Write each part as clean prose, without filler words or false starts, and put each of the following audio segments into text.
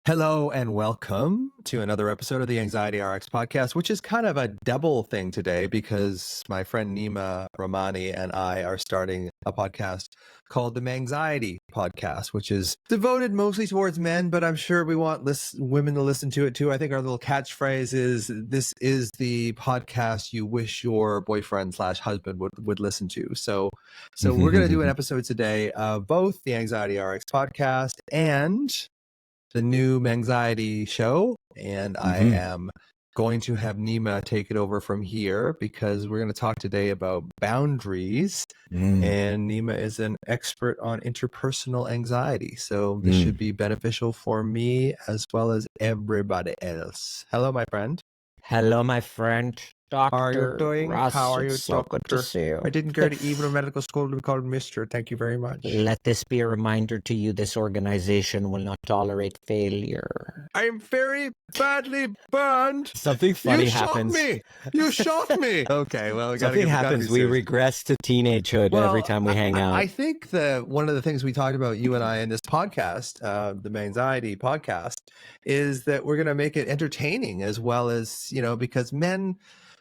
Hello and welcome to another episode of the Anxiety RX podcast, which is kind of a double thing today because my friend Nima Ramani and I are starting a podcast called the Manxiety podcast, which is devoted mostly towards men, but I'm sure we want women to listen to it too. I think our little catchphrase is, this is the podcast you wish your boyfriend/husband would listen to. So we're going to do an episode today of both the Anxiety RX podcast and the new Manxiety show, and I am going to have Nima take it over from here because we're going to talk today about boundaries, and Nima is an expert on interpersonal anxiety, so this should be beneficial for me as well as everybody else. Hello, my friend. Hello, my friend. Dr. How are you doing? Russ, How are you, it's so good to see you. I didn't go to even medical school to be called Mr. Thank you very much. Let this be a reminder to you, this organization will not tolerate failure. I am very badly burned. Something funny happens. You shot me. Okay, well, something happens. We regress to teenagehood every time we hang out. I think one of the things we talked about, you and I, in this podcast, the Manxiety podcast, is that we're going to make it entertaining as well as, because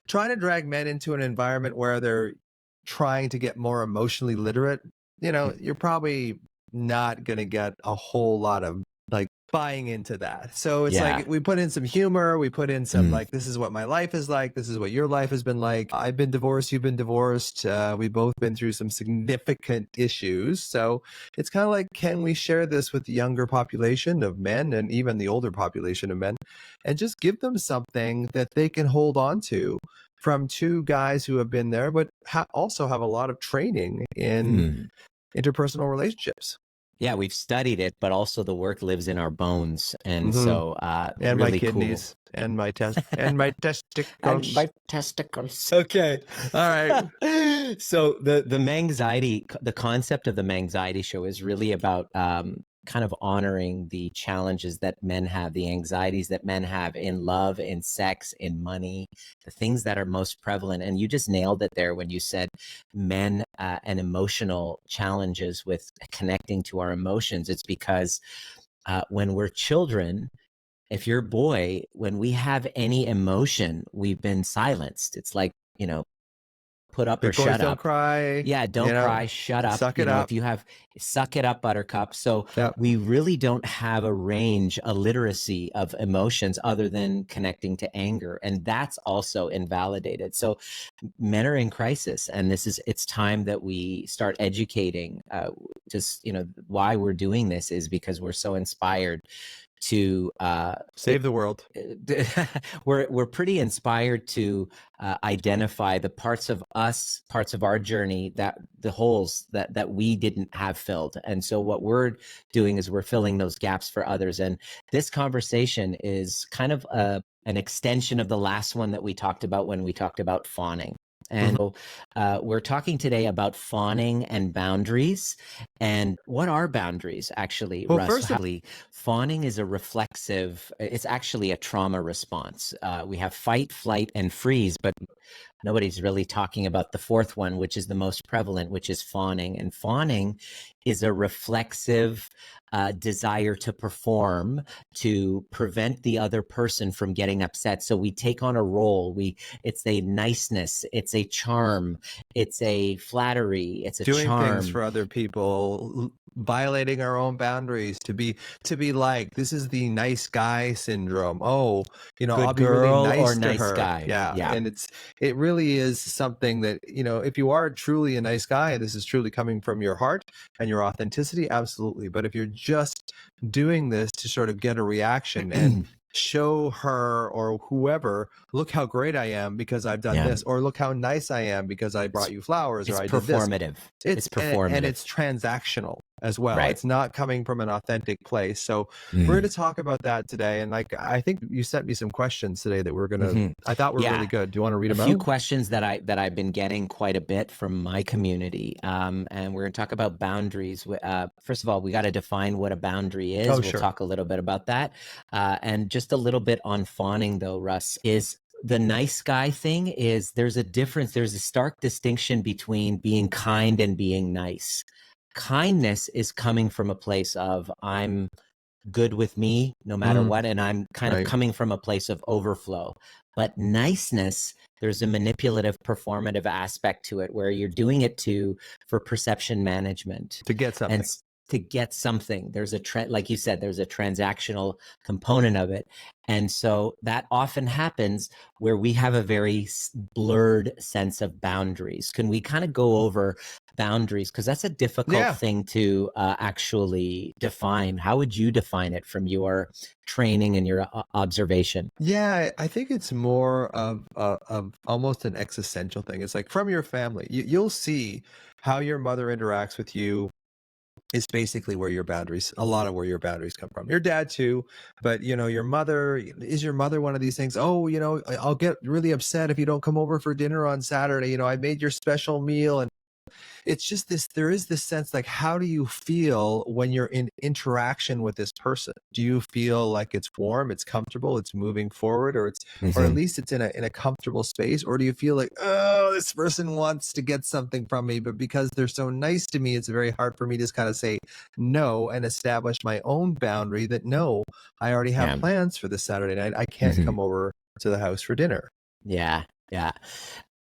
trying to drag men into an environment where they're trying to get more emotionally literate, you're probably not going to get a whole lot of buying into that. So it's like we put in some humor, we put in some this is what my life is like, this is what your life has been like. I've been divorced, you've been divorced, we've both been through some significant issues. So it's kind of like, can we share this with the younger population of men and even the older population of men and just give them something that they can hold on to from two guys who have been there, but also have a lot of training in interpersonal relationships. Yeah, we've studied it, but also the work lives in our bones, and so and really my kidneys cool. and my testicles and my testicles. Okay, all right. So the Manxiety, the concept of the Manxiety show is really about kind of honoring the challenges that men have, the anxieties that men have in love, in sex, in money, the things that are most prevalent. And you just nailed it there when you said men and emotional challenges with connecting to our emotions. It's because when we're children, if you're a boy, when we have any emotion, we've been silenced. It's like, put up or shut up. Don't cry. Yeah, don't cry, shut up. Suck it up. If you have, suck it up, buttercup. So we really don't have a range, a literacy of emotions other than connecting to anger. And that's also invalidated. So men are in crisis. And it's time that we start educating. Why we're doing this is because we're so inspired to save the world. We're pretty inspired to identify the parts of our journey, that the holes that we didn't have filled. And so what we're doing is we're filling those gaps for others. And this conversation is kind of an extension of the last one that we talked about when we talked about fawning. And so we're talking today about fawning and boundaries. And what are boundaries, actually, well, Russ? Fawning is it's actually a trauma response. We have fight, flight, and freeze, but nobody's really talking about the fourth one, which is the most prevalent, which is fawning. And fawning is a reflexive desire to perform, to prevent the other person from getting upset. So we take on a role. It's a niceness, it's a charm, it's a flattery, it's a doing charm. Things for other people, violating our own boundaries, to be like, this is the nice guy syndrome. Oh, I'll be really nice to her. Guy. Yeah. And it really is something that, if you are truly a nice guy, this is truly coming from your heart and your authenticity, absolutely. But if you're just doing this to sort of get a reaction and show her or whoever, look how great I am because I've done this, or look how nice I am because I brought you flowers, or I did this. It's performative. And it's transactional as well. Right. It's not coming from an authentic place. So we're going to talk about that today. And I think you sent me some questions today that we're going to, I thought were really good. Do you want to read them out? A few questions that I've been getting quite a bit from my community. And we're going to talk about boundaries. First of all, we got to define what a boundary is. We'll talk a little bit about that. And just a little bit on fawning though, Russ, is the nice guy thing is there's a difference. There's a stark distinction between being kind and being nice. Kindness is coming from a place of I'm good with me no matter what. And I'm kind of coming from a place of overflow. But niceness, there's a manipulative, performative aspect to it where you're doing it for perception management. To get something. And to get something. There's like you said, there's a transactional component of it. And so that often happens where we have a very blurred sense of boundaries. Can we kind of go over boundaries? Because that's a difficult thing to actually define. How would you define it from your training and your observation? Yeah, I think it's more of almost an existential thing. It's like from your family, you'll see how your mother interacts with you is basically a lot of where your boundaries come from. Your dad too, but your mother, is your mother one of these things? Oh, I'll get really upset if you don't come over for dinner on Saturday. I made your special meal. And it's just there is this sense, like, how do you feel when you're in interaction with this person? Do you feel like it's warm, it's comfortable, it's moving forward, or or at least it's in a comfortable space? Or do you feel like, oh, this person wants to get something from me, but because they're so nice to me, it's very hard for me to just kind of say no and establish my own boundary that no, I already have plans for this Saturday night. I can't come over to the house for dinner. Yeah.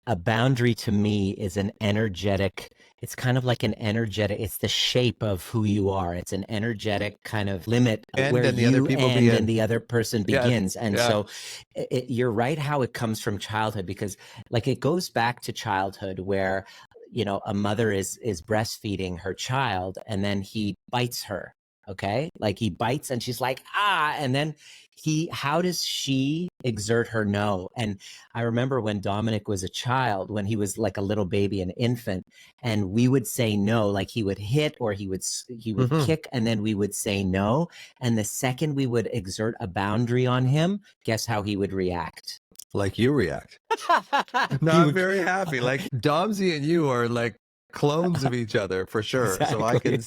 A boundary to me is an energetic, it's kind of like an energetic, it's the shape of who you are. It's an energetic kind of limit where you end and the other person begins. And so you're right how it comes from childhood, because like it goes back to childhood where, a mother is breastfeeding her child and then he bites her. Okay. Like he bites and she's like, and then how does she exert her no? And I remember when Dominic was a child, when he was like a little baby, an infant, and we would say no, like he would hit or he would kick, and then we would say no. And the second we would exert a boundary on him, guess how he would react? Like you react. Not very happy. Like Domsy and you are like clones of each other for sure. Exactly. So I can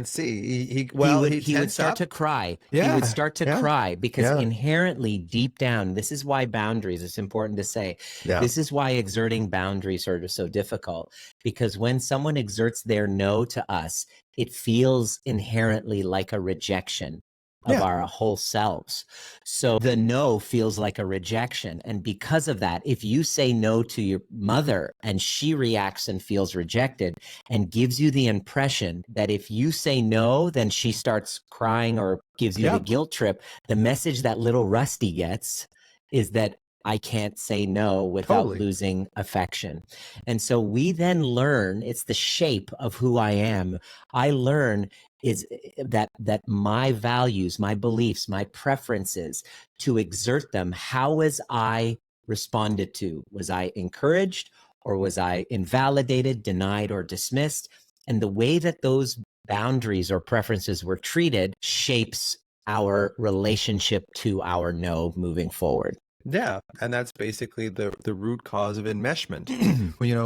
see. He would start to cry. Yeah. He would start to cry because inherently deep down, this is why boundaries, it's important to say, this is why exerting boundaries are so difficult, because when someone exerts their no to us, it feels inherently like a rejection of our whole selves. So the no feels like a rejection. And because of that, if you say no to your mother and she reacts and feels rejected and gives you the impression that if you say no, then she starts crying or gives you the guilt trip, the message that little Rusty gets is that I can't say no without losing affection. And so we then learn, it's the shape of who I am. I learn is that my values, my beliefs, my preferences, to exert them, how was I responded to? Was I encouraged or was I invalidated, denied, or dismissed? And the way that those boundaries or preferences were treated shapes our relationship to our no moving forward. Yeah, and that's basically the root cause of enmeshment.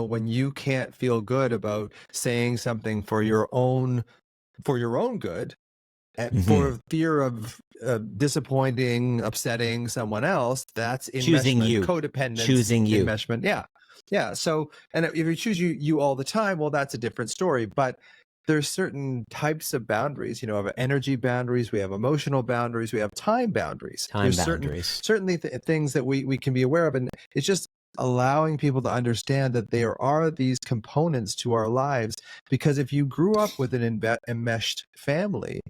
When you can't feel good about saying something for your own good, and for fear of disappointing, upsetting someone else, that's enmeshment, choosing you, codependence, choosing you. Enmeshment. Yeah. So, and if you choose you all the time, well, that's a different story. But there's certain types of boundaries. We have energy boundaries, we have emotional boundaries, we have time boundaries. Certainly things that we can be aware of, and it's just allowing people to understand that there are these components to our lives. Because if you grew up with an enmeshed family,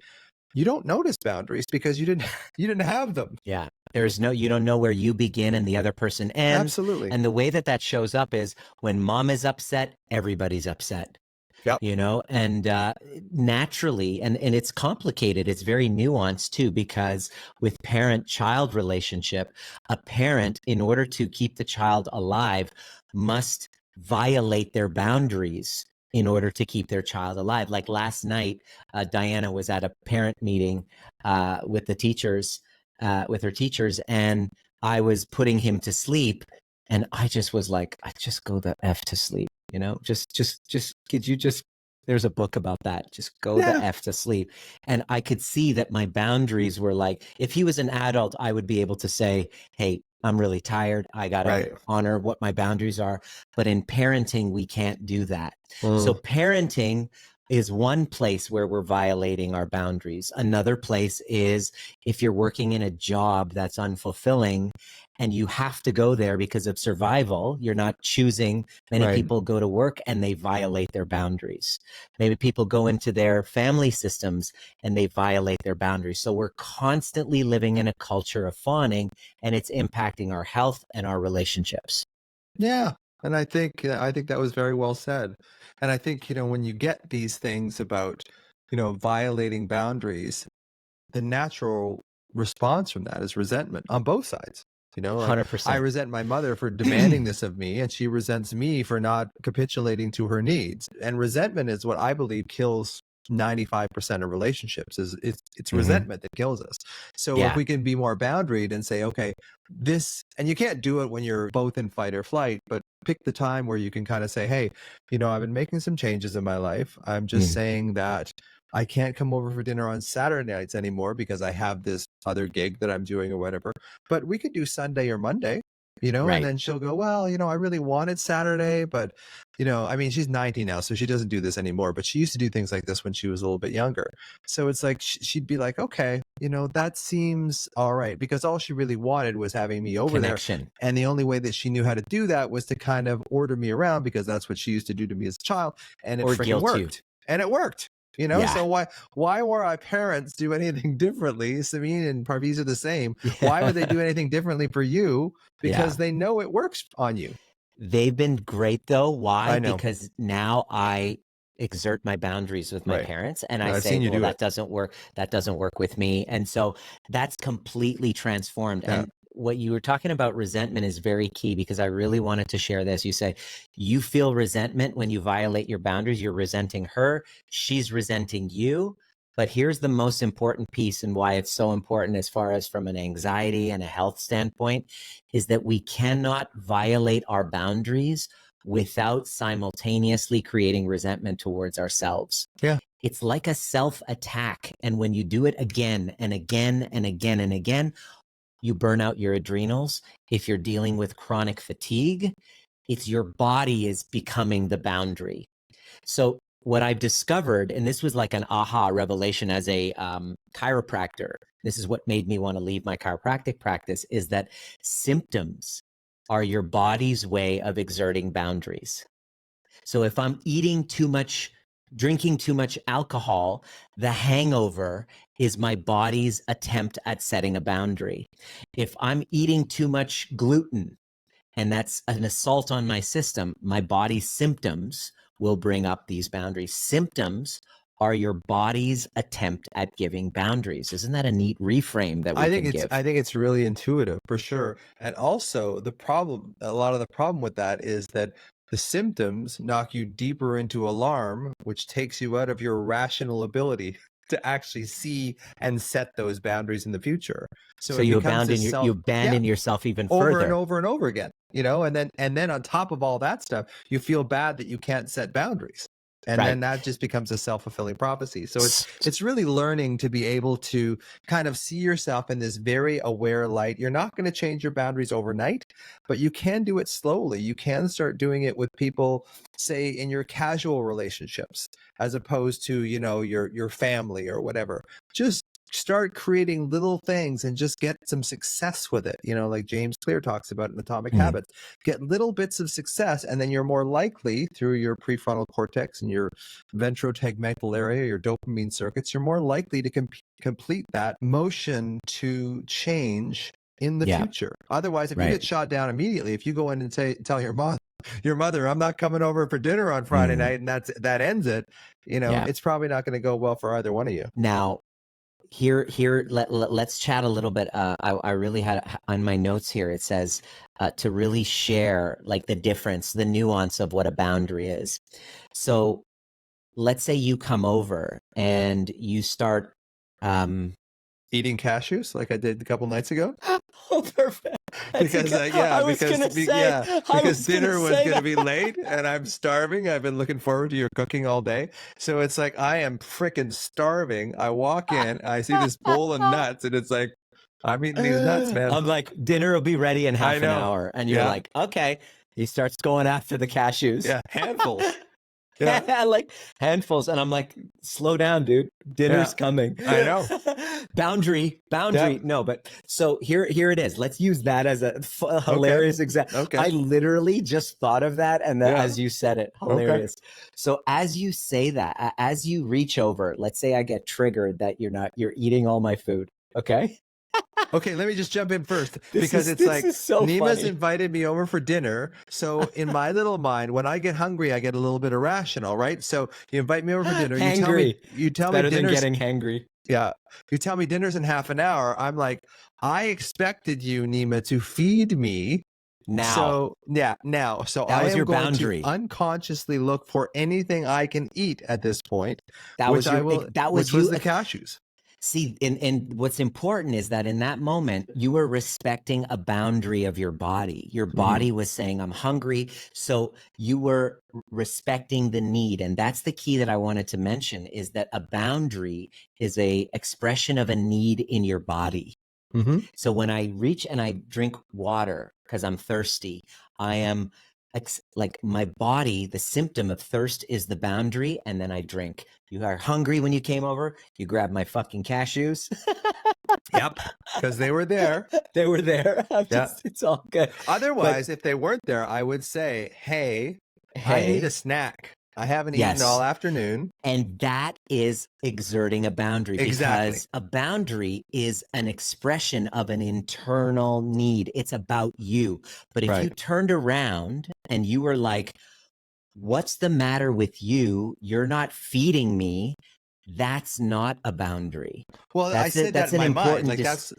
you don't notice boundaries because you didn't have them. Yeah. You don't know where you begin and the other person ends. Absolutely. And the way that shows up is when mom is upset, everybody's upset. Yep. And naturally, and it's complicated. It's very nuanced too, because with parent-child relationship, a parent, in order to keep the child alive, must violate their boundaries in order to keep their child alive. Like last night, Diana was at a parent meeting with the teachers, with her teachers, and I was putting him to sleep, and I just was like, I just go the F to sleep. Just could you just, there's a book about that. Just go the F to sleep. And I could see that my boundaries were like, if he was an adult, I would be able to say, hey, I'm really tired. I got to honor what my boundaries are. But in parenting, we can't do that. So parenting, is one place where we're violating our boundaries. Another place is if you're working in a job that's unfulfilling and you have to go there because of survival, you're not choosing. Many Right. people go to work and they violate their boundaries. Maybe people go into their family systems and they violate their boundaries. So we're constantly living in a culture of fawning, and it's impacting our health and our relationships. Yeah. And I think that was very well said. And I think, when you get these things about, violating boundaries, the natural response from that is resentment on both sides. Like I 100%. resent my mother for demanding this of me, and she resents me for not capitulating to her needs. And resentment is what I believe kills 95% of relationships. It's resentment that kills us. So if Yeah. we can be more boundaried and say, okay, and you can't do it when you're both in fight or flight, but pick the time where you can kind of say, hey, I've been making some changes in my life. I'm just Mm. saying that I can't come over for dinner on Saturday nights anymore because I have this other gig that I'm doing or whatever. But we could do Sunday or Monday, and Right. then she'll go, well, I really wanted Saturday, but, I mean, she's 90 now, so she doesn't do this anymore, but she used to do things like this when she was a little bit younger. So it's like, she'd be like, okay, that seems all right, because all she really wanted was having me over there. Connection. And the only way that she knew how to do that was to kind of order me around, because that's what she used to do to me as a child. And it Or freaking guilt you. worked. And it worked. Yeah. So why were our parents do anything differently? Samin and Parviz are the same. Why would they do anything differently for you? Because they know it works on you. They've been great though. Why? I know. Because now I exert my boundaries with my Right. parents, and I I've say, seen you well, do that it. doesn't work. That doesn't work with me. And so that's completely transformed. Yeah. And what you were talking about resentment is very key, because I really wanted to share this. You say you feel resentment when you violate your boundaries. You're resenting her. She's resenting you. But here's the most important piece, and why it's so important as far as from an anxiety and a health standpoint, is that we cannot violate our boundaries without simultaneously creating resentment towards ourselves. Yeah. It's like a self-attack. And when you do it again and again and again and again, you burn out your adrenals. If you're dealing with chronic fatigue, it's your body is becoming the boundary. So what I've discovered, and this was like an aha revelation as a chiropractor, this is what made me want to leave my chiropractic practice, is that symptoms are your body's way of exerting boundaries. So if I'm eating too much, drinking too much alcohol, the hangover is my body's attempt at setting a boundary. If I'm eating too much gluten, and that's an assault on my system, my body's symptoms will bring up these boundaries. Symptoms are your body's attempt at giving boundaries. Isn't that a neat reframe that we can give? I think it's really intuitive, for sure. And also a lot of the problem with that is that the symptoms knock you deeper into alarm, which takes you out of your rational ability to actually see and set those boundaries in the future. So it you becomes this abandon yourself even over further. and over and over again, and then on top of all that stuff, you feel bad that you can't set boundaries. And Right. then that just becomes a self-fulfilling prophecy. So it's really learning to be able to kind of see yourself in this very aware light. You're not going to change your boundaries overnight, but you can do it slowly. You can start doing it with people, say, in your casual relationships, as opposed to, your family or whatever. Just start creating little things and just get some success with it. Like James Clear talks about in Atomic Habits, get little bits of success, and then you're more likely, through your prefrontal cortex and your ventrotegmental area, your dopamine circuits, you're more likely to complete that motion to change in the future. Otherwise, if you get shot down immediately, if you go in and tell your mother, I'm not coming over for dinner on Friday night, and that ends it, it's probably not going to go well for either one of you. Now, let's chat a little bit. I really had on my notes here, it says to really share like the difference, the nuance of what a boundary is. So let's say you come over and you start eating cashews like I did a couple nights ago. Oh, perfect. Because dinner was going to be late and I'm starving. I've been looking forward to your cooking all day. So it's like, I am freaking starving. I walk in, I see this bowl of nuts, and it's like, I'm eating these nuts, man. I'm like, dinner will be ready in half an hour. And you're like, okay. He starts going after the cashews. Yeah, handfuls. like handfuls. And I'm like, slow down, dude. Dinner's coming. I know. Boundary. Yeah. No, but so here it is. Let's use that as a hilarious example. Okay. I literally just thought of that. And as you said it, hilarious. So as you say that, as you reach over, let's say I get triggered that you're eating all my food. Okay. Okay, let me just jump in first because it's like so Nima's funny. invited me over for dinner. So in my little mind, when I get hungry, I get a little bit irrational, right? So you invite me over for dinner. You tell me better than dinner's getting hangry. Yeah. You tell me dinner's in half an hour. I'm like, I expected you, Nima, to feed me. Now. So now. So that I was am your going boundary. to unconsciously look for anything I can eat at this point. That was which was the cashews. See, and what's important is that in that moment, you were respecting a boundary of your body. Your body was saying, I'm hungry. So you were respecting the need. And that's the key that I wanted to mention, is that a boundary is a expression of a need in your body. So when I reach and I drink water because I'm thirsty, I am like my body, the symptom of thirst is the boundary, and then I drink. You are hungry when you came over, you grab my fucking cashews. Yep, because they were there. They were there. It's all good. Otherwise, if they weren't there, I would say, hey, I need a snack. I haven't eaten all afternoon. And that is exerting a boundary, because a boundary is an expression of an internal need. It's about you. But if you turned around and you were like, what's the matter with you? You're not feeding me. That's not a boundary. Well, I said that in my mind. Like that's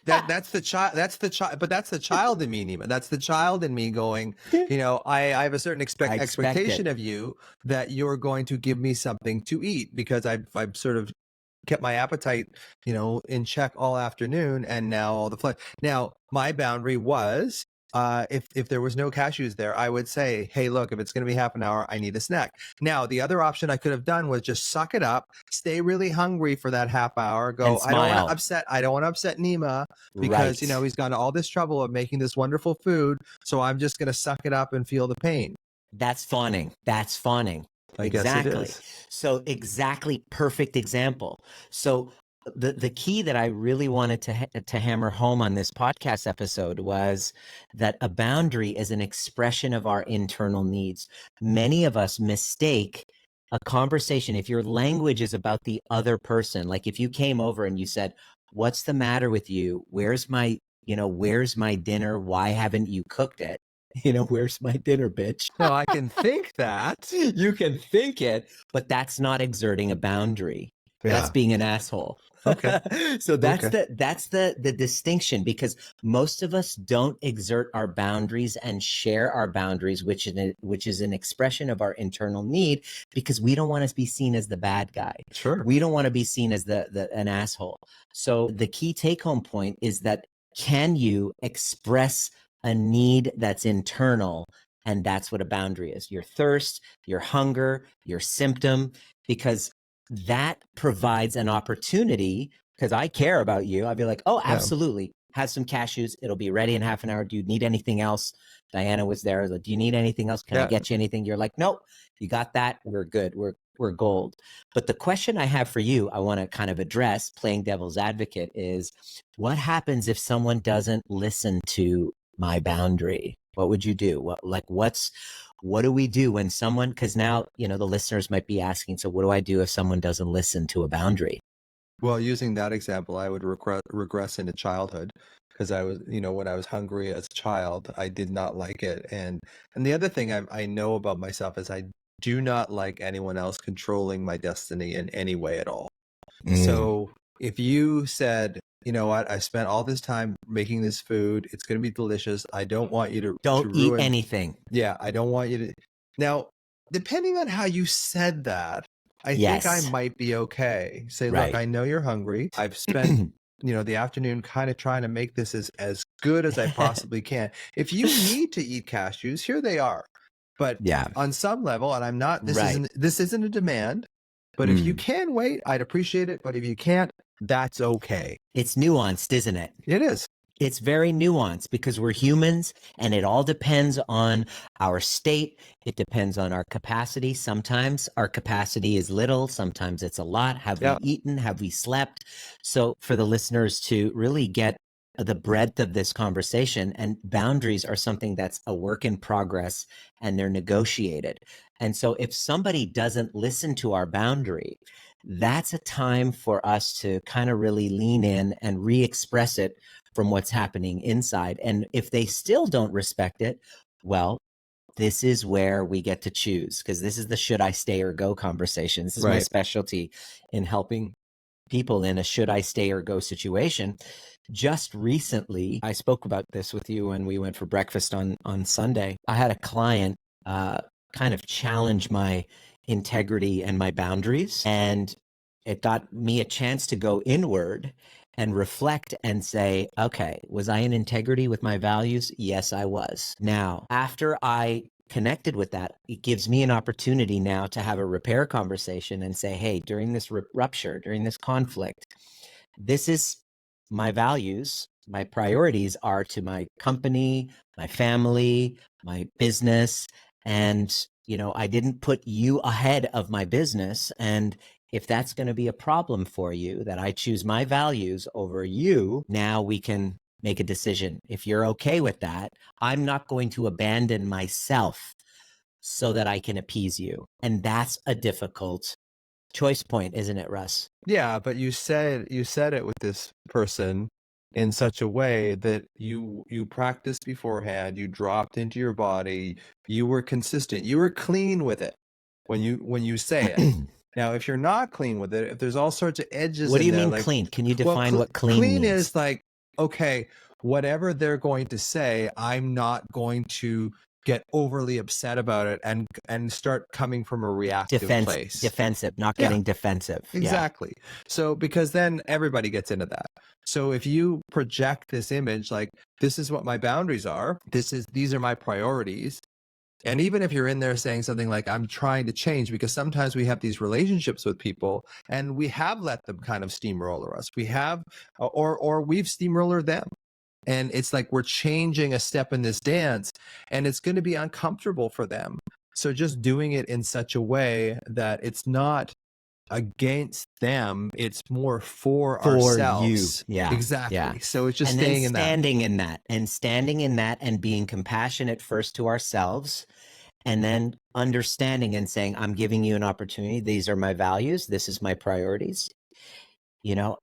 the child. That's the child. But that's the child in me, Nima. That's the child in me going. I have a certain expectation of you that you're going to give me something to eat, because I've sort of kept my appetite, in check all afternoon, and now all the flesh. Now my boundary was, if there was no cashews there, I would say, hey, look, if it's going to be half an hour, I need a snack. Now, the other option I could have done was just suck it up, stay really hungry for that half hour, go, I don't want to upset Nima, because, he's gone to all this trouble of making this wonderful food. So I'm just going to suck it up and feel the pain. That's fawning. I guess it is. So exactly, perfect example. So the key that I really wanted to hammer home on this podcast episode was that a boundary is an expression of our internal needs. Many of us mistake a conversation. If your language is about the other person, like if you came over and you said, what's the matter with you? Where's my dinner? Why haven't you cooked it? Where's my dinner, bitch? No, I can think that. You can think it, but that's not exerting a boundary. Yeah. That's being an asshole. Okay. So that's the distinction, because most of us don't exert our boundaries and share our boundaries, which is an expression of our internal need, because we don't want to be seen as the bad guy. Sure. We don't want to be seen as an asshole. So the key take home point is that, can you express a need that's internal? And that's what a boundary is. Your thirst, your hunger, your symptom, because that provides an opportunity, because I care about you. I'd be like, oh, absolutely. Have some cashews. It'll be ready in half an hour. Do you need anything else? Diana was there. Like, do you need anything else? Can I get you anything? You're like, nope, you got that. We're good. We're gold. But the question I have for you, I want to kind of address, playing devil's advocate, is what happens if someone doesn't listen to my boundary? What would you do? What do we do when someone, because now, the listeners might be asking, so what do I do if someone doesn't listen to a boundary? Well, using that example, I would regress into childhood, because I was, when I was hungry as a child, I did not like it. And the other thing I know about myself is I do not like anyone else controlling my destiny in any way at all. So if you said, you know what, I spent all this time making this food, it's going to be delicious, I don't want you to eat anything. Yeah, I don't want you to. Now, depending on how you said that, I think I might be okay. Say, look, I know you're hungry. I've spent the afternoon kind of trying to make this as good as I possibly can. If you need to eat cashews, here they are. But on some level, and I'm not, this isn't a demand, but if you can wait, I'd appreciate it. But if you can't, that's okay. It's nuanced, isn't it? It is. It's very nuanced because we're humans and it all depends on our state. It depends on our capacity. Sometimes our capacity is little, sometimes it's a lot. Have we eaten? Have we slept? So for the listeners to really get the breadth of this conversation, and boundaries are something that's a work in progress and they're negotiated. And so if somebody doesn't listen to our boundary, that's a time for us to kind of really lean in and re-express it from what's happening inside. And if they still don't respect it, well, this is where we get to choose, because this is the should I stay or go conversation. This is my specialty in helping people in a should I stay or go situation. Just recently, I spoke about this with you when we went for breakfast on Sunday. I had a client kind of challenge my integrity and my boundaries, and it got me a chance to go inward and reflect and say, okay, was I in integrity with my values? Yes, I was. Now, after I connected with that, it gives me an opportunity now to have a repair conversation and say, hey, during this rupture, during this conflict, this is my values. My priorities are to my company, my family, my business. And, I didn't put you ahead of my business. And if that's going to be a problem for you, that I choose my values over you, now we can make a decision. If you're okay with that, I'm not going to abandon myself so that I can appease you. And that's a difficult choice point, isn't it, Russ? Yeah, but you said it with this person in such a way that you practiced beforehand, you dropped into your body, you were consistent, you were clean with it when you say it. Now, if you're not clean with it, if there's all sorts of edges What do in you there, mean like, clean? Can you define what clean clean means? is like, okay, whatever they're going to say, I'm not going to get overly upset about it and start coming from a reactive place. Defensive, not getting defensive. Exactly. So because then everybody gets into that. So if you project this image like, this is what my boundaries are, these are my priorities. And even if you're in there saying something like, I'm trying to change, because sometimes we have these relationships with people and we have let them kind of steamroller us. We have, or we've steamrollered them. And it's like we're changing a step in this dance and it's going to be uncomfortable for them. So just doing it in such a way that it's not against them, it's more for ourselves. You. Yeah. Exactly. Yeah. So it's just and staying then in that. standing in that and being compassionate first to ourselves, and then understanding and saying, I'm giving you an opportunity. These are my values. This is my priorities.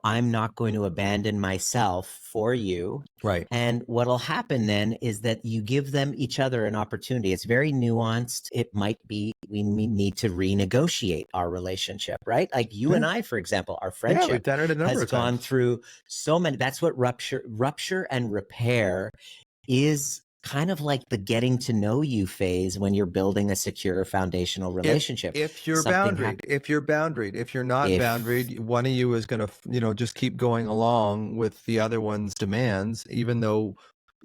I'm not going to abandon myself for you. Right. And what'll happen then is that you give them each other an opportunity. It's very nuanced. It might be we need to renegotiate our relationship, right? Like you and I, for example, our friendship we've done it a number has of gone times. through so many. That's what rupture and repair is. Kind of like the getting to know you phase when you're building a secure foundational relationship. If you're boundaried, if you're not boundaried, one of you is going to, just keep going along with the other one's demands, even though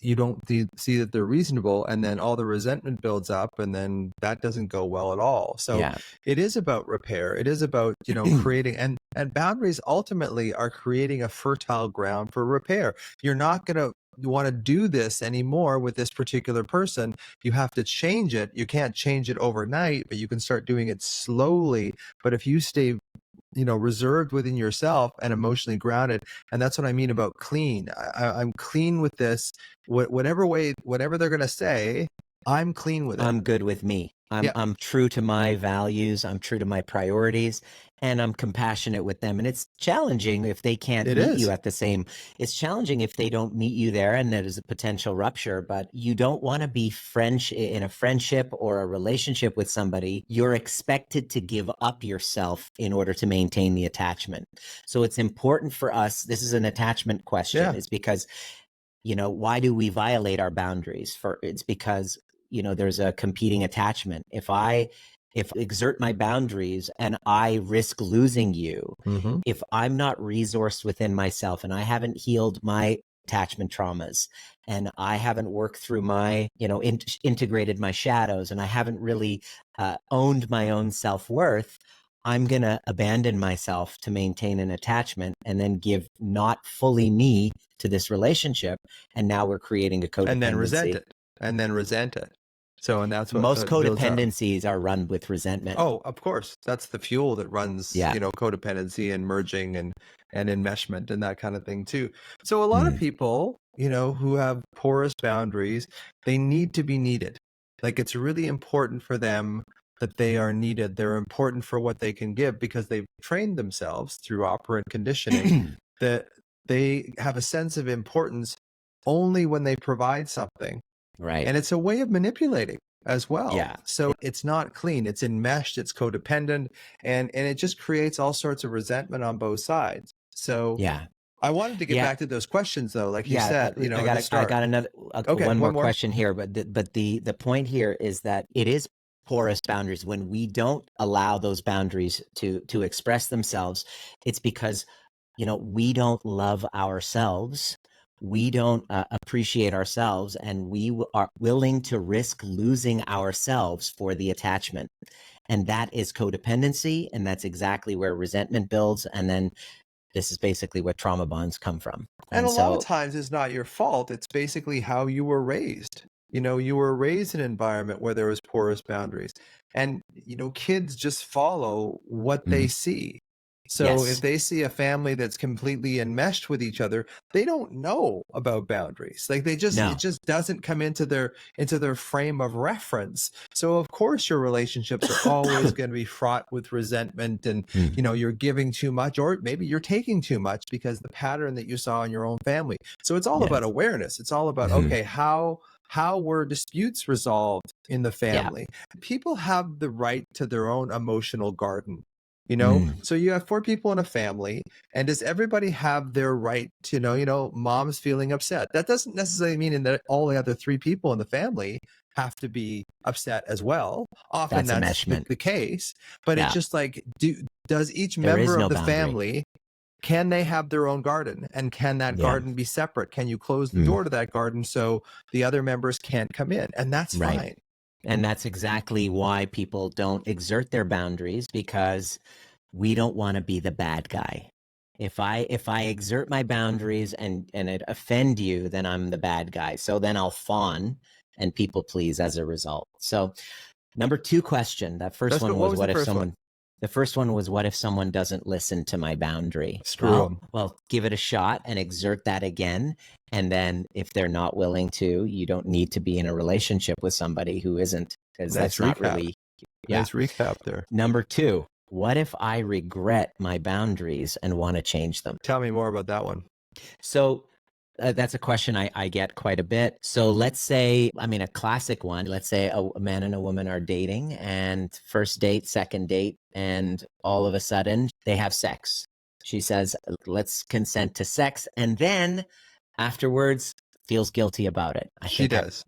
you don't see that they're reasonable. And then all the resentment builds up and then that doesn't go well at all. So it is about repair. It is about, creating and boundaries ultimately are creating a fertile ground for repair. You're not going to want to do this anymore with this particular person. You have to change it. You can't change it overnight, but you can start doing it slowly. But if you stay reserved within yourself and emotionally grounded, and that's what I mean about clean. I'm clean with this. Whatever they're going to say, I'm clean with it. I'm good with me. I'm true to my values. I'm true to my priorities, and I'm compassionate with them. And it's challenging if they can't meet you at the same. It's challenging if they don't meet you there, and there is a potential rupture. But you don't want to be in a friendship or a relationship with somebody. You're expected to give up yourself in order to maintain the attachment. So it's important for us. This is an attachment question. It's because, why do we violate our boundaries? It's because there's a competing attachment. If I exert my boundaries and I risk losing you, if I'm not resourced within myself and I haven't healed my attachment traumas and I haven't worked through my, integrated my shadows and I haven't really owned my own self-worth, I'm going to abandon myself to maintain an attachment and then give not fully me to this relationship. And now we're creating a And then resent codependency. it. And then resent it. So, and that's what Most builds up. codependencies are run with resentment. Oh, of course. That's the fuel that runs, Yeah. codependency and merging and enmeshment and that kind of thing too. So a lot of people, who have porous boundaries, they need to be needed. Like, it's really important for them that they are needed. They're important for what they can give because they've trained themselves through operant conditioning that they have a sense of importance only when they provide something. Right. And it's a way of manipulating as well. Yeah. So it's not clean. It's enmeshed. It's codependent. And it just creates all sorts of resentment on both sides. So Yeah. I wanted to get back to those questions though. Like you said, I got another, one more question here, but the point here is that it is porous boundaries. When we don't allow those boundaries to express themselves, it's because, we don't love ourselves. We don't appreciate ourselves, and we are willing to risk losing ourselves for the attachment. And that is codependency. And that's exactly where resentment builds. And then this is basically where trauma bonds come from. And a lot of times it's not your fault. It's basically how you were raised. You were raised in an environment where there was porous boundaries. And, kids just follow what they see. So if they see a family that's completely enmeshed with each other, they don't know about boundaries. Like it just doesn't come into their frame of reference. So of course your relationships are always going to be fraught with resentment and, you're giving too much, or maybe you're taking too much because the pattern that you saw in your own family. So it's all about awareness. It's all about, okay, how were disputes resolved in the family? People have the right to their own emotional garden. So you have 4 people in a family, and does everybody have their right to, mom's feeling upset? That doesn't necessarily mean that all the other 3 people in the family have to be upset as well. Often that's the case, but it's just like, does each member of the family, can they have their own garden? And can that garden be separate? Can you close the door to that garden so the other members can't come in? And that's fine. And that's exactly why people don't exert their boundaries, because we don't want to be the bad guy. If I exert my boundaries and it offend you, then I'm the bad guy. So then I'll fawn and people please as a result. So number 2 question, that first one was what if someone... The first one was, what if someone doesn't listen to my boundary? Well, give it a shot and exert that again. And then if they're not willing to, you don't need to be in a relationship with somebody who isn't, because that's not really... Nice recap there. Number 2, what if I regret my boundaries and want to change them? Tell me more about that one. So that's a question I get quite a bit. So let's say, a classic one, let's say a man and a woman are dating, and first date, second date, and all of a sudden they have sex. She says, let's consent to sex. And then afterwards feels guilty about it. She does.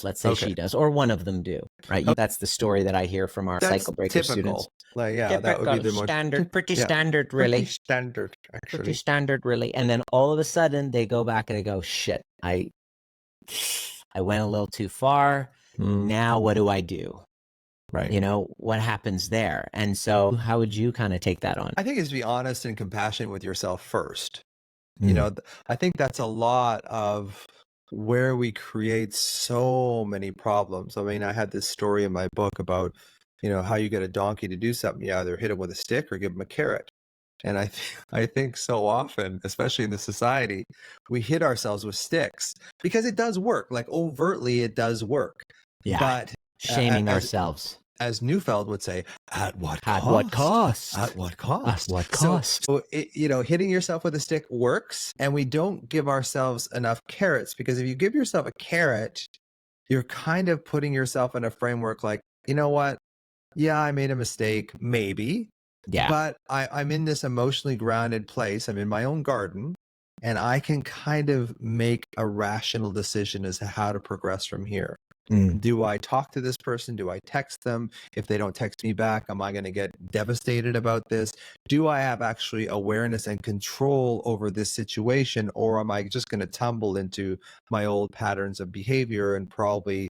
Let's say she does, or one of them do, right? That's the story that I hear from our cycle breaker students. Like, that would be the most standard, pretty standard, really. Pretty standard, actually. Pretty standard, really. And then all of a sudden they go back and they go, shit, I went a little too far. Now what do I do? Right. What happens there? And so how would you kind of take that on? I think it's to be honest and compassionate with yourself first. I think that's a lot of where we create so many problems. I had this story in my book about, how you get a donkey to do something. You either hit him with a stick or give him a carrot. And I think so often, especially in the society, we hit ourselves with sticks because it does work. Like overtly, it does work. Yeah. But shaming ourselves. As Neufeld would say, at what cost? At what cost? At what cost? At what cost? So hitting yourself with a stick works, and we don't give ourselves enough carrots, because if you give yourself a carrot, you're kind of putting yourself in a framework like, you know what? Yeah, I made a mistake, maybe. Yeah. But I'm in this emotionally grounded place. I'm in my own garden, and I can kind of make a rational decision as to how to progress from here. Do I talk to this person? Do I text them? If they don't text me back, am I going to get devastated about this? Do I have actually awareness and control over this situation, or am I just going to tumble into my old patterns of behavior and probably,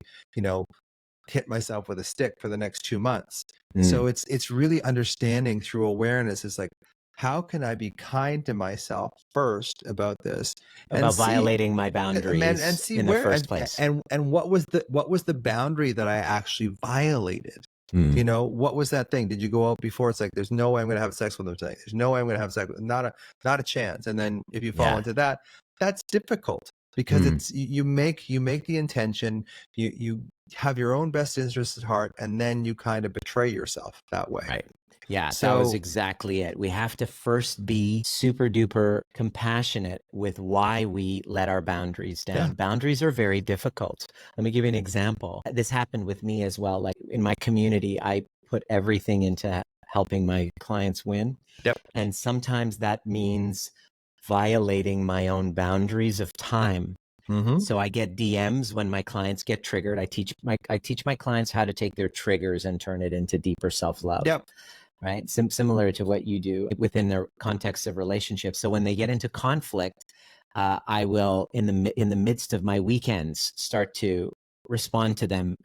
hit myself with a stick for the next 2 months. Mm. So it's really understanding through awareness. It's like, how can I be kind to myself first about this and About see violating my and boundaries see in the where first place. and what was the boundary that I actually violated? Mm. What was that thing? Did you go out before? It's like, there's no way I'm going to have sex with them tonight. There's no way I'm going to have sex with them. Not a chance. And then if you fall Yeah. into that, that's difficult because Mm. it's you make the intention, you have your own best interests at heart, and then you kind of betray yourself that way. Right. Yeah, that was So exactly it. We have to first be super duper compassionate with why we let our boundaries down. yeah. Boundaries are very difficult. Let me give you an example. This happened with me as well. Like in my community, I put everything into helping my clients win. Yep. And sometimes that means violating my own boundaries of time. Mm-hmm. So I get DMs when my clients get triggered. I teach my clients how to take their triggers and turn it into deeper self-love. Yep. Right? Similar to what you do within the context of relationships. So when they get into conflict, I will, in the midst of my weekends, start to respond to them.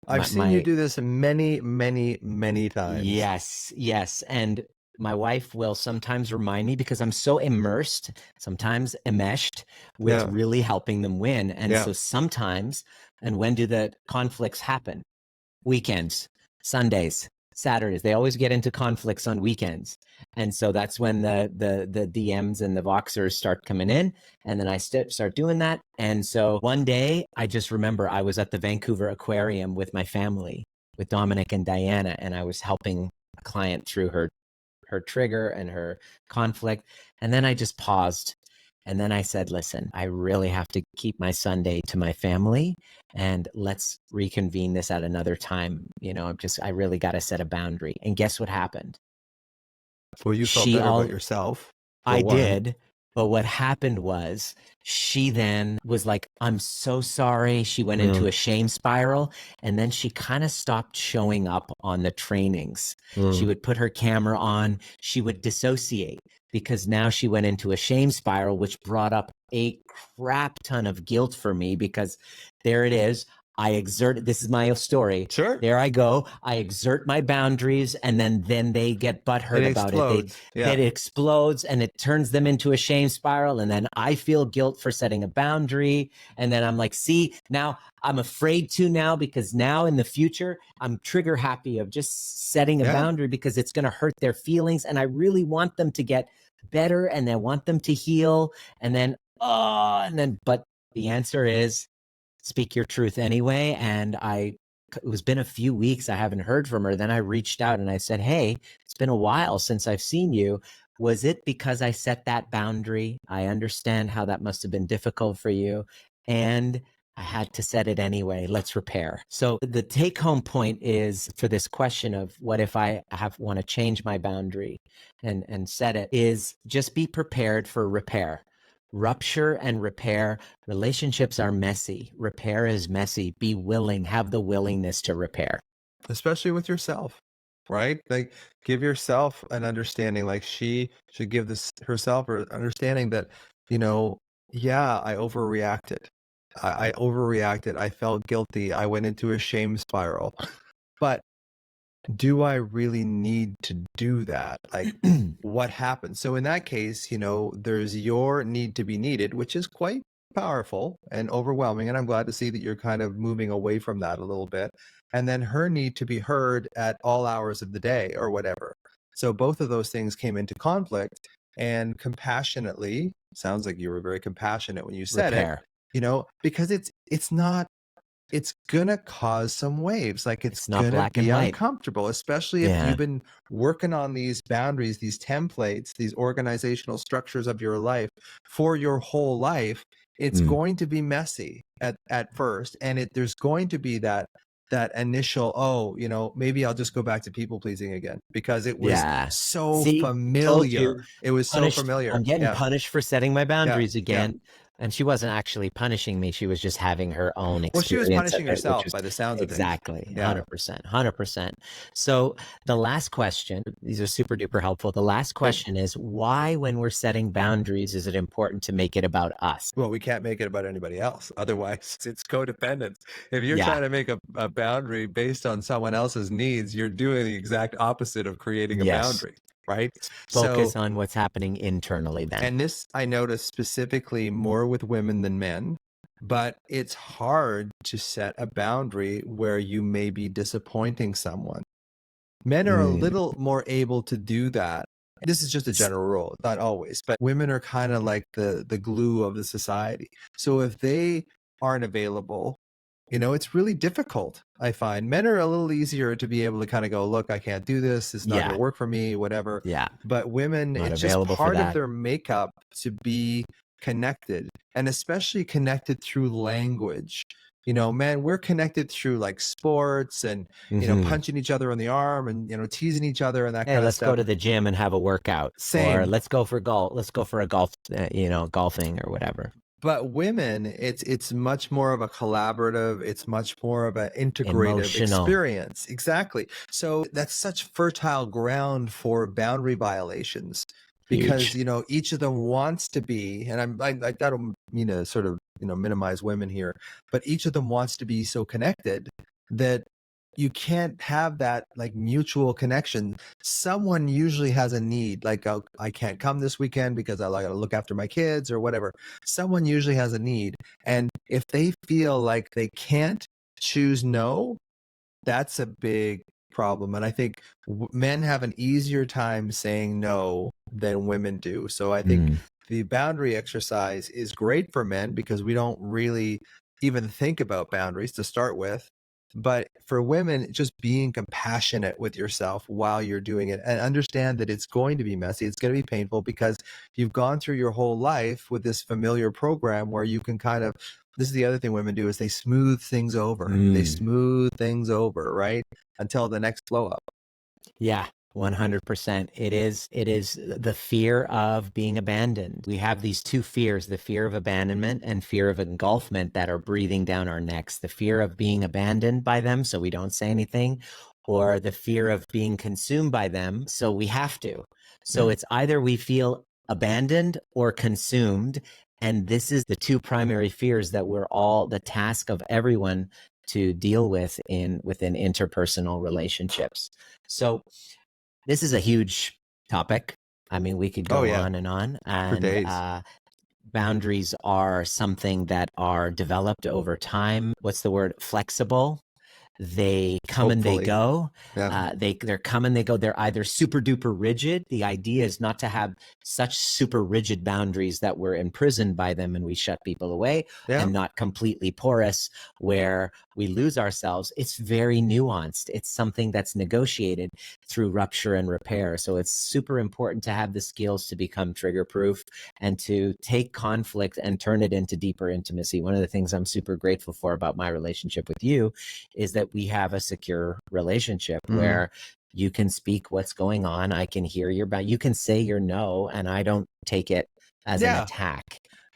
I've seen you do this many, many, many times. Yes. And my wife will sometimes remind me because I'm so immersed, sometimes enmeshed with really helping them win. And so sometimes, and when do the conflicts happen? Weekends, Sundays, Saturdays. They always get into conflicts on weekends. And so that's when the DMs and the Voxers start coming in. And then I start doing that. And so one day I just remember I was at the Vancouver Aquarium with my family, with Dominic and Diana, and I was helping a client through her trigger and her conflict. And then I just paused. And then I said, listen, I really have to keep my Sunday to my family, and let's reconvene this at another time. I really got to set a boundary. And guess what happened? Well, you felt better about yourself. I did. But what happened was she then was like, I'm so sorry. She went into a shame spiral. And then she kind of stopped showing up on the trainings. She would put her camera on. She would dissociate because now she went into a shame spiral, which brought up a crap ton of guilt for me because there it is. This is my story. Sure. There I go. I exert my boundaries, and then they get butthurt about it. It explodes, and it turns them into a shame spiral. And then I feel guilt for setting a boundary. And then I'm like, see, now I'm afraid to now because now in the future, I'm trigger happy of just setting a boundary because it's going to hurt their feelings. And I really want them to get better, and I want them to heal. But the answer is, speak your truth anyway. And it's been a few weeks. I haven't heard from her. Then I reached out and I said, hey, it's been a while since I've seen you. Was it because I set that boundary? I understand how that must have been difficult for you. And I had to set it anyway. Let's repair. So the take home point is for this question of what if I want to change my boundary and set it is just be prepared for repair. Rupture and repair. Relationships are messy. Repair is messy. Be willing, have the willingness to repair. Especially with yourself, right? Like, give yourself an understanding. Like, she should give herself an understanding that, I overreacted. I overreacted. I felt guilty. I went into a shame spiral. But do I really need to do that? Like, what happened? So in that case, there's your need to be needed, which is quite powerful and overwhelming. And I'm glad to see that you're kind of moving away from that a little bit. And then her need to be heard at all hours of the day or whatever. So both of those things came into conflict, and compassionately, sounds like you were very compassionate when you said repair. it, because it's gonna cause some waves. Like, it's not gonna black be and white. uncomfortable, especially if you've been working on these boundaries, these templates, these organizational structures of your life for your whole life. It's going to be messy at first, and there's going to be that initial, maybe I'll just go back to people pleasing again because it was so familiar. It was so familiar. I'm getting punished for setting my boundaries again. And she wasn't actually punishing me. She was just having her own Well, she was experience of punishing it, which herself was by the sounds of things. exactly Yeah. 100%, 100%. So the last question, these are super duper helpful. The last question is why, when we're setting boundaries, is it important to make it about us? Well, we can't make it about anybody else. Otherwise, it's codependence. If you're Yeah. trying to make a boundary based on someone else's needs, you're doing the exact opposite of creating a Yes. boundary, right? Focus So, on what's happening internally then. and this I notice specifically more with women than men, but it's hard to set a boundary where you may be disappointing someone. Men are a little more able to do that. This is just a general rule, not always, but women are kind of like the glue of the society. So if they aren't available, it's really difficult, I find. Men are a little easier to be able to kind of go, look, I can't do this. It's not going to work for me, whatever. Yeah. But women, Not it's just available for part of that. their makeup to be connected, and especially connected through language. Men, we're connected through like sports and, punching each other on the arm and, teasing each other and that Hey, kind of let's stuff. go to the gym and have a workout. Same. Or let's go for golf. Let's go for a golf, golfing or whatever. But women, it's much more of a collaborative, it's much more of an integrative experience. Exactly. So that's such fertile ground for boundary violations because, Huge. each of them wants to be, and I don't mean to sort of, minimize women here, but each of them wants to be so connected that you can't have that like mutual connection. Someone usually has a need, like, oh, I can't come this weekend because I got to look after my kids or whatever. Someone usually has a need. And if they feel like they can't choose no, that's a big problem. And I think men have an easier time saying no than women do. So I think the boundary exercise is great for men because we don't really even think about boundaries to start with. But for women, just being compassionate with yourself while you're doing it and understand that it's going to be messy. It's going to be painful because you've gone through your whole life with this familiar program where you can kind of, this is the other thing women do, is they smooth things over. They smooth things over, right? Until the next blow up. Yeah. 100%. It is the fear of being abandoned. We have these two fears, the fear of abandonment and fear of engulfment, that are breathing down our necks. The fear of being abandoned by them so we don't say anything, or the fear of being consumed by them so we have to. So it's either we feel abandoned or consumed. And this is the two primary fears that we're all, the task of everyone to deal with within interpersonal relationships. So this is a huge topic. I mean, we could go on and on. And for days. Boundaries are something that are developed over time. What's the word? Flexible. They come and they go. They're come and they go. They're either super duper rigid. The idea is not to have such super rigid boundaries that we're imprisoned by them and we shut people away, and not completely porous where we lose ourselves. It's very nuanced. It's something that's negotiated through rupture and repair. So it's super important to have the skills to become trigger proof and to take conflict and turn it into deeper intimacy. One of the things I'm super grateful for about my relationship with you is that we have a secure relationship where you can speak what's going on. I can hear you can say your no, and I don't take it as an attack.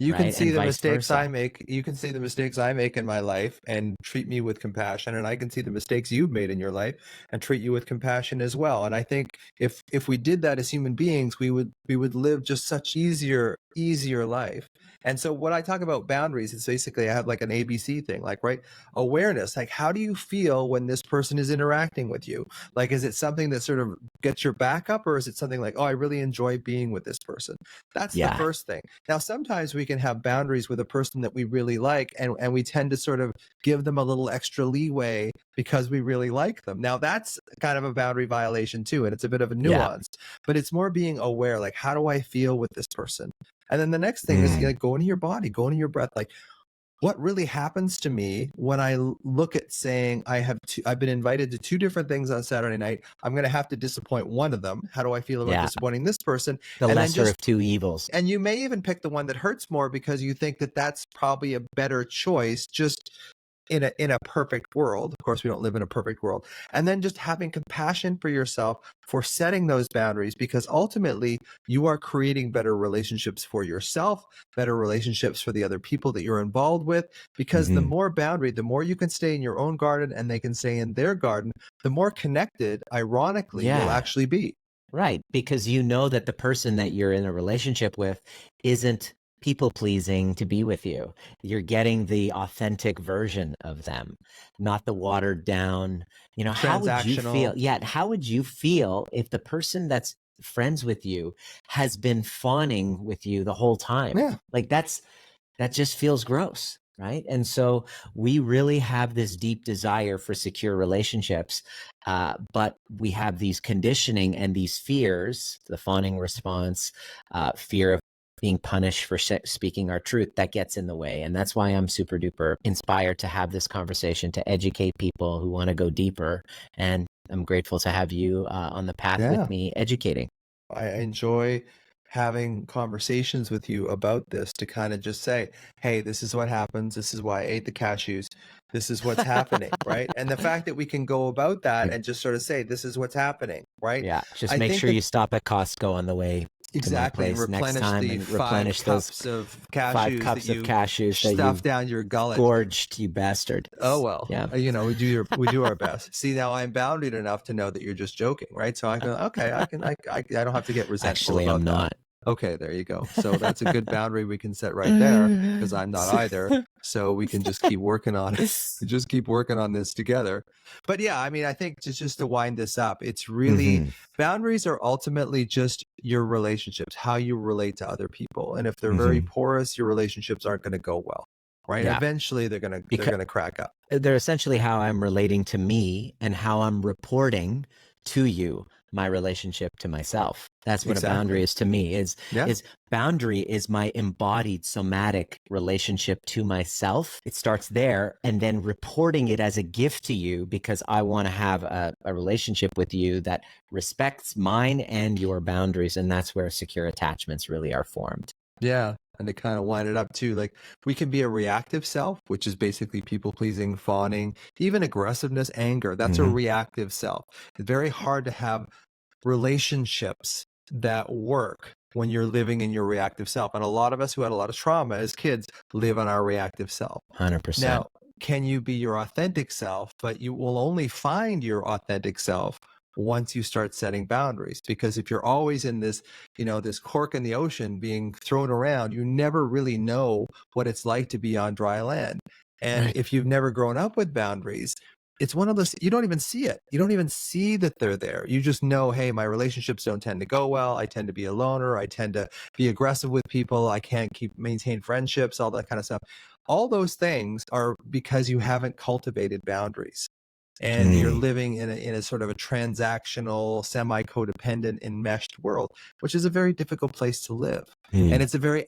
You can see and the vice mistakes versa. I make. You can see the mistakes I make in my life and treat me with compassion. And I can see the mistakes you've made in your life and treat you with compassion as well. And I think if we did that as human beings, we would live just such easier life. And so when I talk about boundaries, it's basically I have like an ABC thing, like, right, awareness. Like, how do you feel when this person is interacting with you? Like, is it something that sort of gets your back up, or is it something like, oh, I really enjoy being with this person? That's the first thing. Now, sometimes we can have boundaries with a person that we really like, and we tend to sort of give them a little extra leeway because we really like them. Now, that's kind of a boundary violation too, and it's a bit of a nuance, but it's more being aware, like, how do I feel with this person? And then the next thing is like, go into your body, go into your breath, like, what really happens to me when I look at saying I've been invited to two different things on Saturday night. I'm going to have to disappoint one of them. How do I feel about disappointing this person? The and lesser of two evils. And you may even pick the one that hurts more because you think that that's probably a better choice, just in a perfect world. Of course, we don't live in a perfect world. And then just having compassion for yourself for setting those boundaries, because ultimately you are creating better relationships for yourself, better relationships for the other people that you're involved with, because the more boundary, the more you can stay in your own garden and they can stay in their garden, the more connected, ironically, you'll actually be. Right. Because you know that the person that you're in a relationship with isn't people pleasing to be with you. You're getting the authentic version of them, not the watered down, how would you feel? Transactional. Yeah. How would you feel if the person that's friends with you has been fawning with you the whole time? Yeah. Like that just feels gross. Right. And so we really have this deep desire for secure relationships. But we have these conditioning and these fears, the fawning response, fear of being punished for speaking our truth, that gets in the way. And that's why I'm super duper inspired to have this conversation, to educate people who want to go deeper. And I'm grateful to have you on the path with me educating. I enjoy having conversations with you about this, to kind of just say, hey, this is what happens. This is why I ate the cashews. This is what's happening, right? And the fact that we can go about that and just sort of say, this is what's happening, right? Yeah. Just I make think sure that you stop at Costco on the way to my exactly, and place next replenish time the and 5 replenish those cups of 5 cashews cups that of you cashews that stuff you down your gullet. gorged, you bastard. Oh, well, Yeah. we do our best. See, now I'm boundaried enough to know that you're just joking, right? So I go, okay, I don't have to get resentful Actually, about I'm that. not. Okay, there you go. So that's a good boundary we can set right there, because I'm not either. So we can just keep working on it. Just keep working on this together. But yeah, I mean, I think just to wind this up, it's really boundaries are ultimately just your relationships, how you relate to other people. And if they're very porous, your relationships aren't going to go well, right? Yeah. Eventually they're going to crack up. They're essentially how I'm relating to me and how I'm reporting to you my relationship to myself. That's what a boundary is to me. Is boundary is my embodied somatic relationship to myself. It starts there, and then reporting it as a gift to you, because I want to have a relationship with you that respects mine and your boundaries. And that's where secure attachments really are formed. Yeah. And to kind of wind it up too, like we can be a reactive self, which is basically people pleasing, fawning, even aggressiveness, anger. That's a reactive self. It's very hard to have relationships that work when you're living in your reactive self. And a lot of us who had a lot of trauma as kids live on our reactive self. 100%. Now, can you be your authentic self? But you will only find your authentic self once you start setting boundaries, because if you're always in this, this cork in the ocean being thrown around, you never really know what it's like to be on dry land. And if you've never grown up with boundaries, it's one of those, you don't even see it. You don't even see that they're there. You just know, hey, my relationships don't tend to go well. I tend to be a loner. I tend to be aggressive with people. I can't maintain friendships, all that kind of stuff. All those things are because you haven't cultivated boundaries. And you're living in a sort of a transactional, semi-codependent, enmeshed world, which is a very difficult place to live. And it's a very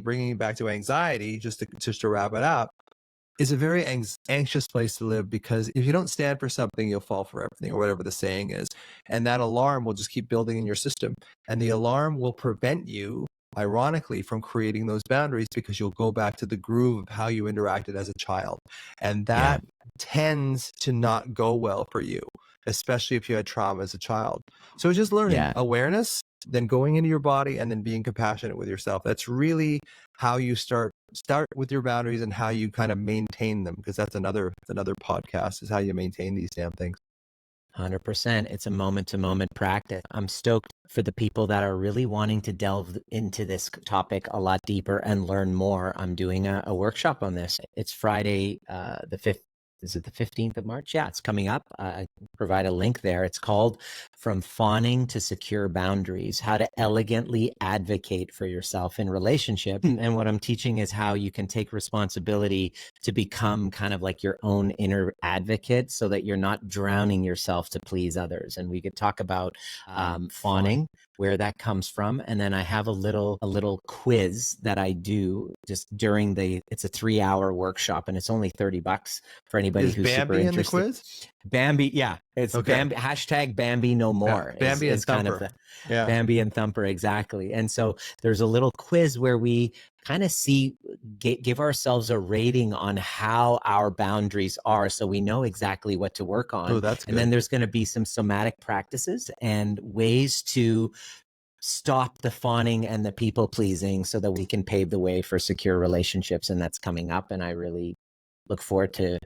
bringing it back to anxiety, just to wrap it up, is a very anxious place to live, because if you don't stand for something, you'll fall for everything, or whatever the saying is. And that alarm will just keep building in your system. And the alarm will prevent you, ironically, from creating those boundaries, because you'll go back to the groove of how you interacted as a child. And that tends to not go well for you, especially if you had trauma as a child. So just learning awareness, then going into your body, and then being compassionate with yourself. That's really how you start with your boundaries and how you kind of maintain them, because that's another podcast, is how you maintain these damn things. 100%. It's a moment to moment practice. I'm stoked for the people that are really wanting to delve into this topic a lot deeper and learn more. I'm doing a workshop on this. It's Friday, the 5th. Is it the 15th of March? Yeah, it's coming up. I provide a link there. It's called From Fawning to Secure Boundaries, How to Elegantly Advocate for Yourself in Relationship. And what I'm teaching is how you can take responsibility to become kind of like your own inner advocate, so that you're not drowning yourself to please others. And we could talk about fawning, where that comes from. And then I have a little quiz that I do just during it's a 3-hour workshop, and it's only $30 for anybody who's Bambi super interested. In the quiz? Bambi, yeah. It's okay. Bambi, #Bambi no more Bambi and is kind of Thumper. the Yeah. Bambi and Thumper, exactly. And so there's a little quiz where we kind of give ourselves a rating on how our boundaries are, so we know exactly what to work on. Oh, that's good. And then there's going to be some somatic practices and ways to stop the fawning and the people pleasing so that we can pave the way for secure relationships. And that's coming up. And I really look forward to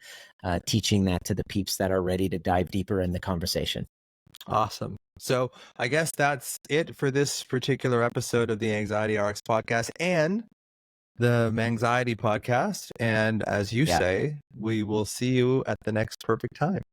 teaching that to the peeps that are ready to dive deeper in the conversation. Awesome. So I guess that's it for this particular episode of the Anxiety RX podcast and the Manxiety podcast. And as you say, we will see you at the next perfect time.